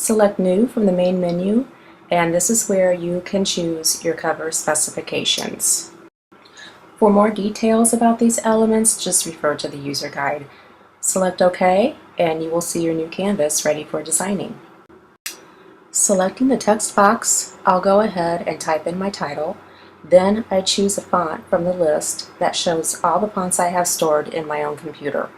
Select New from the main menu, and this is where you can choose your cover specifications. For more details about these elements, just refer to the user guide. Select OK, and you will see your new canvas ready for designing. Selecting the text box, I'll go ahead and type in my title. Then I choose a font from the list that shows all the fonts I have stored in my own computer.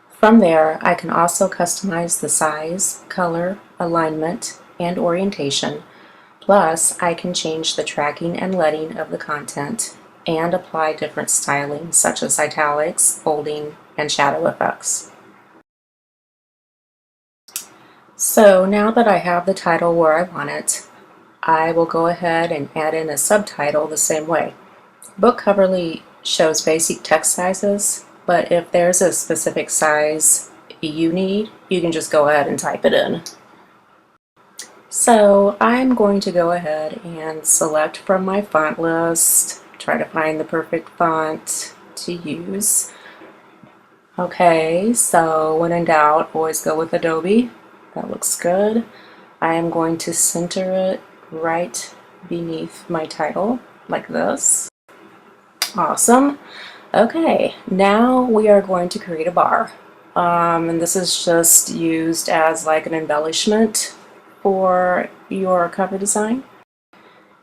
From there, I can also customize the size, color, alignment, and orientation. Plus, I can change the tracking and leading of the content and apply different styling such as italics, bolding, and shadow effects. So now that I have the title where I want it, I will go ahead and add in a subtitle the same way. Book Coverly shows basic text sizes, but if there's a specific size you need, you can just go ahead and type it in. So I'm going to go ahead and select from my font list, try to find the perfect font to use. Okay, so when in doubt, always go with Adobe. That looks good. I am going to center it right beneath my title, like this. Awesome. Okay, now we are going to create a bar. And this is just used as like an embellishment for your cover design.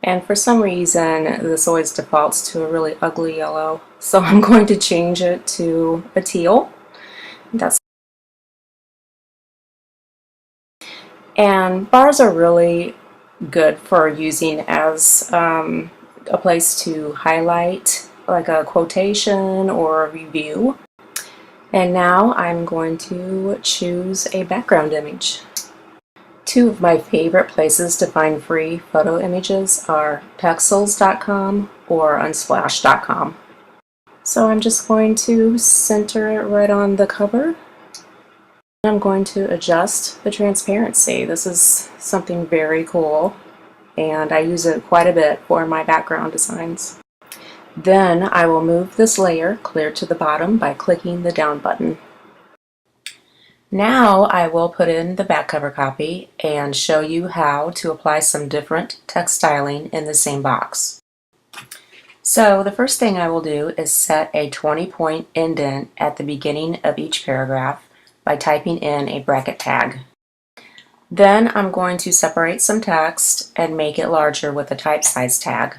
And for some reason, this always defaults to a really ugly yellow. So I'm going to change it to a teal. And bars are really good for using as a place to highlight like a quotation or a review. And now I'm going to choose a background image. Two of my favorite places to find free photo images are pexels.com or unsplash.com. So I'm just going to center it right on the cover. I'm going to adjust the transparency. This is something very cool, and I use it quite a bit for my background designs. Then I will move this layer clear to the bottom by clicking the down button. Now I will put in the back cover copy and show you how to apply some different text styling in the same box. So the first thing I will do is set a 20-point indent at the beginning of each paragraph by typing in a bracket tag. Then I'm going to separate some text and make it larger with a type size tag.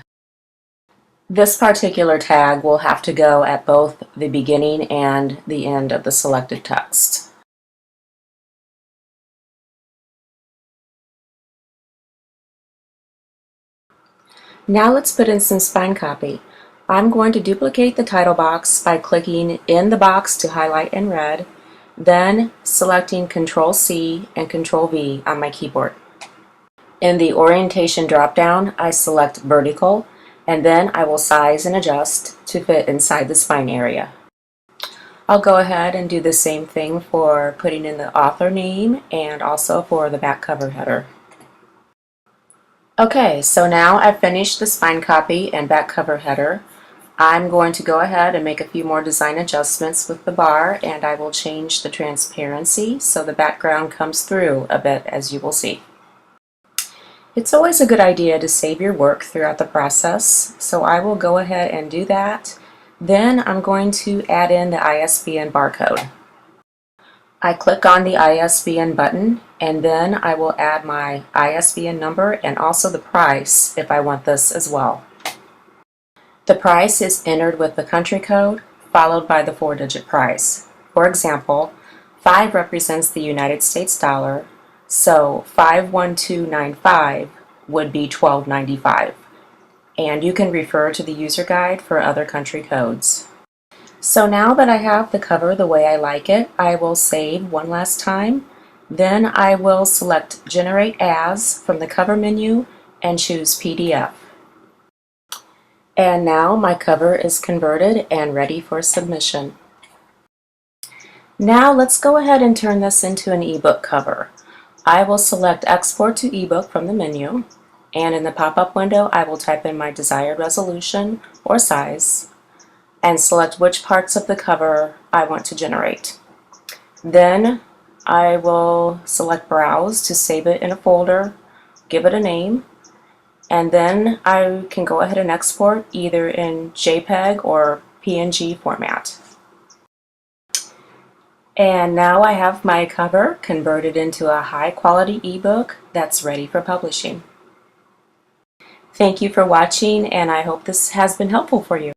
This particular tag will have to go at both the beginning and the end of the selected text. Now let's put in some spine copy. I'm going to duplicate the title box by clicking in the box to highlight in red, then selecting Ctrl-C and Ctrl-V on my keyboard. In the orientation drop-down, I select vertical, and then I will size and adjust to fit inside the spine area. I'll go ahead and do the same thing for putting in the author name and also for the back cover header. Okay, so now I've finished the spine copy and back cover header. I'm going to go ahead and make a few more design adjustments with the bar, and I will change the transparency so the background comes through a bit, as you will see. It's always a good idea to save your work throughout the process, so I will go ahead and do that. Then I'm going to add in the ISBN barcode. I click on the ISBN button, and then I will add my ISBN number and also the price if I want this as well. The price is entered with the country code followed by the 4-digit price. For example, 5 represents the United States dollar, so 51295 would be $12.95. And you can refer to the user guide for other country codes. So now that I have the cover the way I like it, I will save one last time. Then I will select Generate As from the cover menu and choose PDF. And now my cover is converted and ready for submission. Now let's go ahead and turn this into an ebook cover. I will select Export to ebook from the menu, and in the pop-up window I will type in my desired resolution or size and select which parts of the cover I want to generate. Then I will select Browse to save it in a folder, give it a name, and then I can go ahead and export either in JPEG or PNG format. And now I have my cover converted into a high-quality ebook that's ready for publishing. Thank you for watching, and I hope this has been helpful for you.